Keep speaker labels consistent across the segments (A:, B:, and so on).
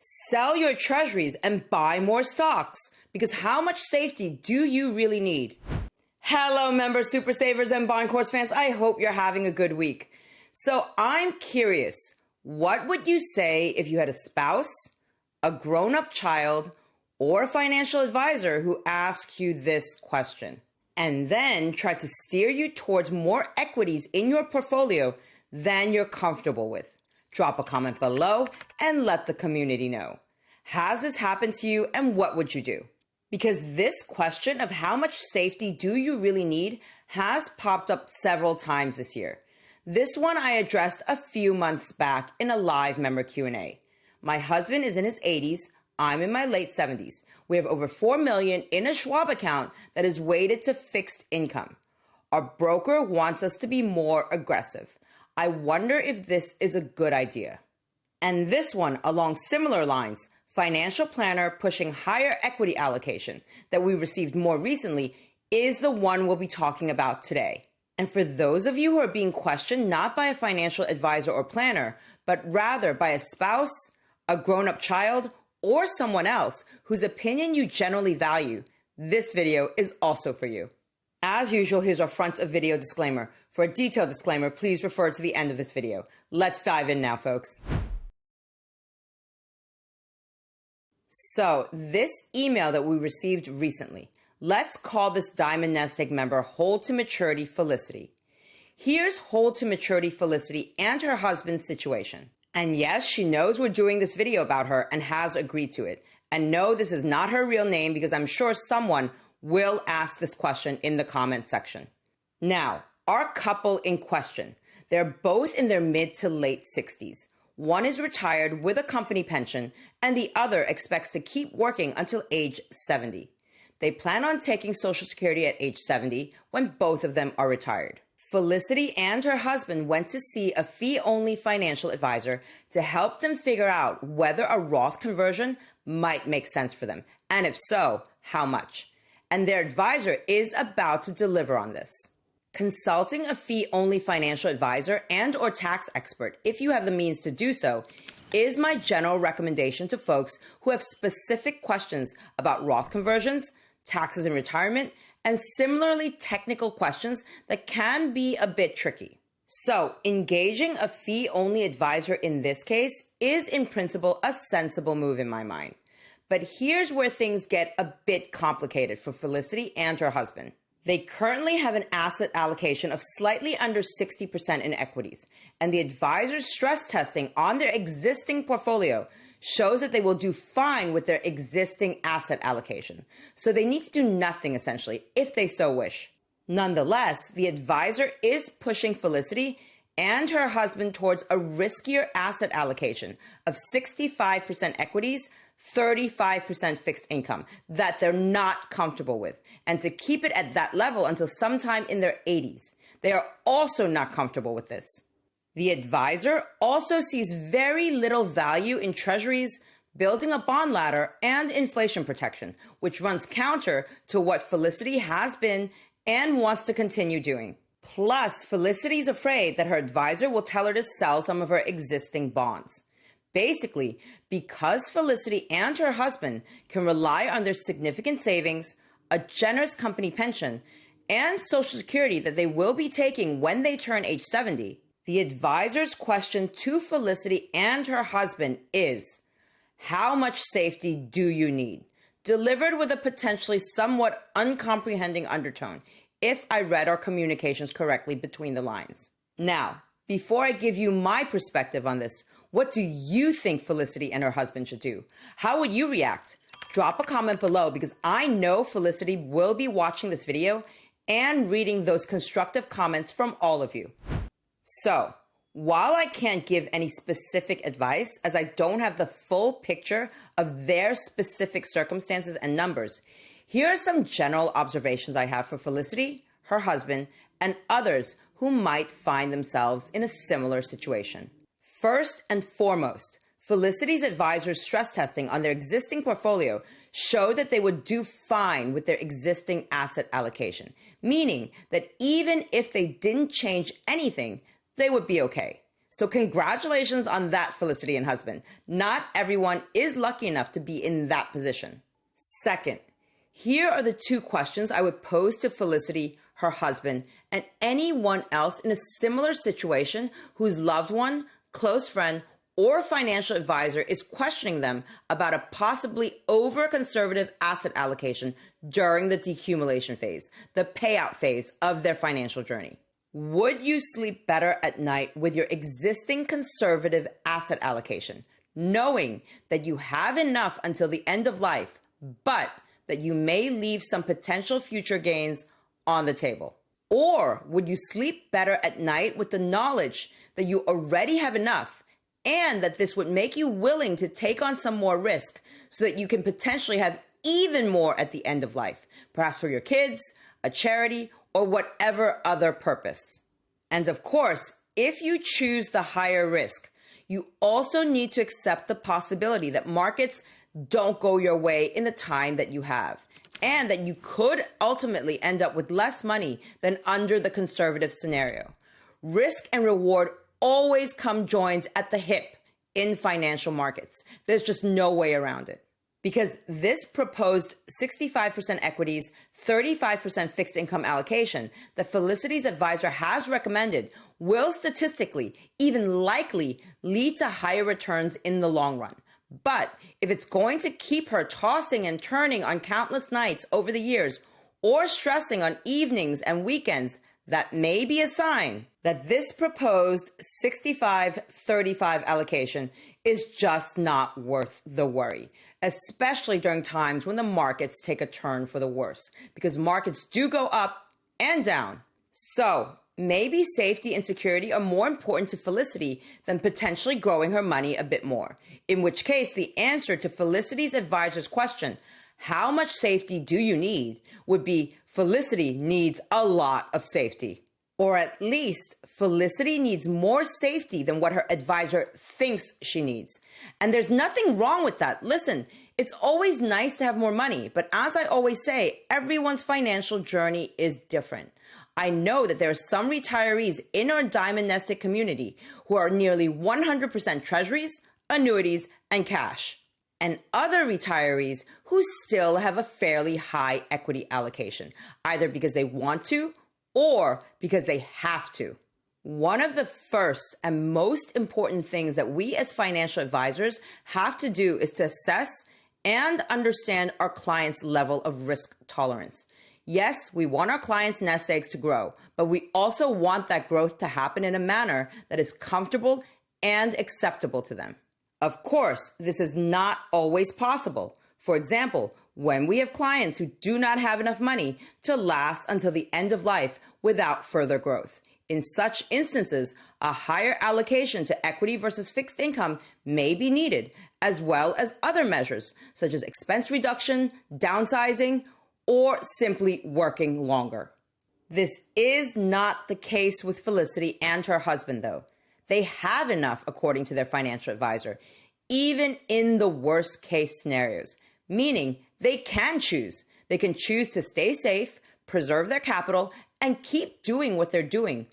A: Sell your treasuries and buy more stocks, because how much safety do you really need? Hello, members, super savers, and bond course fans. I hope you're having a good week. So I'm curious, what would you say if you had a spouse, a grown-up child, or a financial advisor who asked you this question, and then tried to steer you towards more equities in your portfolio than you're comfortable with? Drop a comment below and let the community know. Has this happened to you, and what would you do? Because this question of how much safety do you really need has popped up several times this year. This one I addressed a few months back in a live member Q&A. My husband is in his 80s. I'm in my late 70s. We have over $4 million in a Schwab account that is weighted to fixed income. Our broker wants us to be more aggressive. I wonder if this is a good idea. And this one, along similar lines, financial planner pushing higher equity allocation that we received more recently, is the one we'll be talking about today. And for those of you who are being questioned not by a financial advisor or planner, but rather by a spouse, a grown-up child, or someone else whose opinion you generally value, this video is also for you. As usual, here's our front of video disclaimer. For a detailed disclaimer, please refer to the end of this video. Let's dive in now, folks. So this email that we received recently, let's call this Diamond Nest Egg member Hold to Maturity Felicity. Here's Hold to Maturity Felicity and her husband's situation. And yes, she knows we're doing this video about her and has agreed to it. And no, this is not her real name, because I'm sure someone will ask this question in the comment section. Now, our couple in question, they're both in their mid to late 60s. One is retired with a company pension, and the other expects to keep working until age 70. They plan on taking Social Security at age 70 when both of them are retired. Felicity and her husband went to see a fee-only financial advisor to help them figure out whether a Roth conversion might make sense for them, and if so, how much. And their advisor is about to deliver on this. Consulting a fee-only financial advisor and or tax expert, if you have the means to do so, is my general recommendation to folks who have specific questions about Roth conversions, taxes in retirement, and similarly technical questions that can be a bit tricky. So engaging a fee-only advisor in this case is in principle a sensible move in my mind. But here's where things get a bit complicated for Felicity and her husband. They currently have an asset allocation of slightly under 60% in equities, and the advisor's stress testing on their existing portfolio shows that they will do fine with their existing asset allocation. So they need to do nothing, essentially, if they so wish. Nonetheless, the advisor is pushing Felicity and her husband towards a riskier asset allocation of 65% equities, 35% fixed income that they're not comfortable with, and to keep it at that level until sometime in their 80s. They are also not comfortable with this. The advisor also sees very little value in treasuries, building a bond ladder, and inflation protection, which runs counter to what Felicity has been and wants to continue doing. Plus, Felicity's afraid that her advisor will tell her to sell some of her existing bonds. Basically, because Felicity and her husband can rely on their significant savings, a generous company pension, and Social Security that they will be taking when they turn age 70, the advisor's question to Felicity and her husband is, how much safety do you need? Delivered with a potentially somewhat uncomprehending undertone, if I read our communications correctly between the lines. Now, before I give you my perspective on this, what do you think Felicity and her husband should do? How would you react? Drop a comment below, because I know Felicity will be watching this video and reading those constructive comments from all of you. So, while I can't give any specific advice, as I don't have the full picture of their specific circumstances and numbers, here are some general observations I have for Felicity, her husband, and others who might find themselves in a similar situation. First and foremost, Felicity's advisor's stress testing on their existing portfolio showed that they would do fine with their existing asset allocation, meaning that even if they didn't change anything, they would be okay. So congratulations on that, Felicity and husband. Not everyone is lucky enough to be in that position. Second, here are the 2 questions I would pose to Felicity, her husband, and anyone else in a similar situation whose loved one, close friend, or financial advisor is questioning them about a possibly over-conservative asset allocation during the decumulation phase, the payout phase of their financial journey. Would you sleep better at night with your existing conservative asset allocation, knowing that you have enough until the end of life, but that you may leave some potential future gains on the table? Or would you sleep better at night with the knowledge that you already have enough and that this would make you willing to take on some more risk so that you can potentially have even more at the end of life, perhaps for your kids, a charity, or whatever other purpose? And of course, if you choose the higher risk, you also need to accept the possibility that markets don't go your way in the time that you have, and that you could ultimately end up with less money than under the conservative scenario. Risk and reward always come joined at the hip in financial markets. There's just no way around it. Because this proposed 65% equities, 35% fixed income allocation that Felicity's advisor has recommended will statistically, even likely, lead to higher returns in the long run. But if it's going to keep her tossing and turning on countless nights over the years, or stressing on evenings and weekends, that may be a sign that this proposed 65-35 allocation is just not worth the worry, especially during times when the markets take a turn for the worse, because markets do go up and down. So maybe safety and security are more important to Felicity than potentially growing her money a bit more, in which case the answer to Felicity's advisor's question, how much safety do you need, would be Felicity needs a lot of safety. Or at least Felicity needs more safety than what her advisor thinks she needs. And there's nothing wrong with that. Listen, it's always nice to have more money, but as I always say, everyone's financial journey is different. I know that there are some retirees in our Diamond Nested community who are nearly 100% treasuries, annuities, and cash, and other retirees who still have a fairly high equity allocation, either because they want to or because they have to. One of the first and most important things that we as financial advisors have to do is to assess and understand our clients' level of risk tolerance. Yes, we want our clients' nest eggs to grow, but we also want that growth to happen in a manner that is comfortable and acceptable to them. Of course, this is not always possible. For example, when we have clients who do not have enough money to last until the end of life without further growth. In such instances, a higher allocation to equity versus fixed income may be needed, as well as other measures such as expense reduction, downsizing, or simply working longer. This is not the case with Felicity and her husband, though. They have enough, according to their financial advisor, even in the worst case scenarios, meaning they can choose. They can choose to stay safe, preserve their capital, and keep doing what they're doing.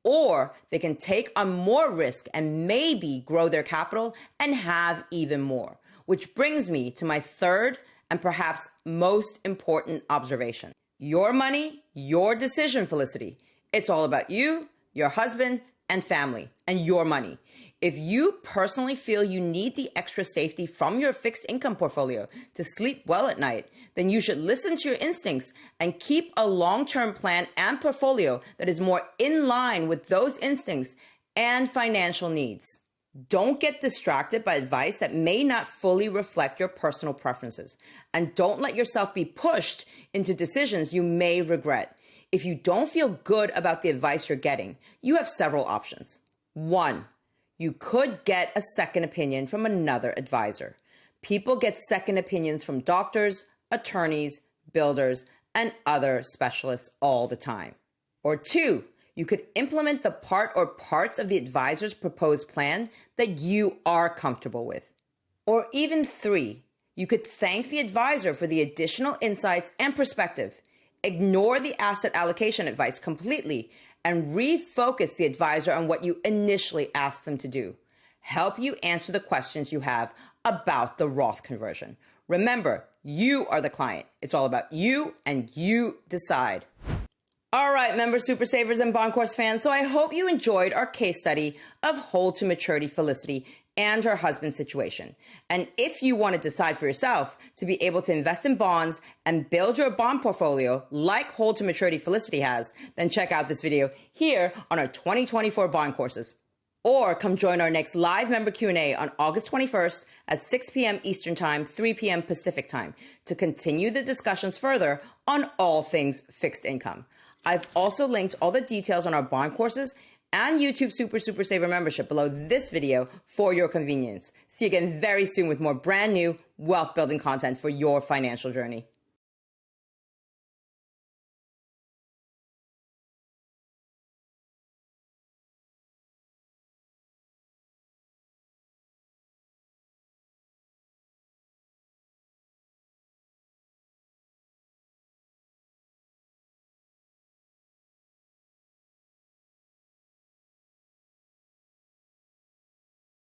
A: Or they can take on more risk and maybe grow their capital and have even more. Which brings me to my third and perhaps most important observation. Your money, your decision, Felicity. It's all about you, your husband, and family, and your money. If you personally feel you need the extra safety from your fixed income portfolio to sleep well at night, then you should listen to your instincts and keep a long-term plan and portfolio that is more in line with those instincts and financial needs. Don't get distracted by advice that may not fully reflect your personal preferences, and don't let yourself be pushed into decisions you may regret. If you don't feel good about the advice you're getting, you have several options. 1, you could get a second opinion from another advisor. People get second opinions from doctors, attorneys, builders, and other specialists all the time. Or 2, you could implement the part or parts of the advisor's proposed plan that you are comfortable with. Or even 3, you could thank the advisor for the additional insights and perspective. Ignore the asset allocation advice completely and refocus the advisor on what you initially asked them to do. Help you answer the questions you have about the Roth conversion. Remember, you are the client. It's all about you, and you decide. All right, member super savers and bond course fans. So I hope you enjoyed our case study of hold to maturity Felicity and her husband's situation. And if you want to decide for yourself to be able to invest in bonds and build your bond portfolio like hold to maturity Felicity has, then check out this video here on our 2024 bond courses. Or come join our next live member Q&A on August 21st at 6 p.m. Eastern Time, 3 p.m. Pacific Time to continue the discussions further on all things fixed income. I've also linked all the details on our bond courses and YouTube Super Saver membership below this video for your convenience. See you again very soon with more brand new wealth building content for your financial journey.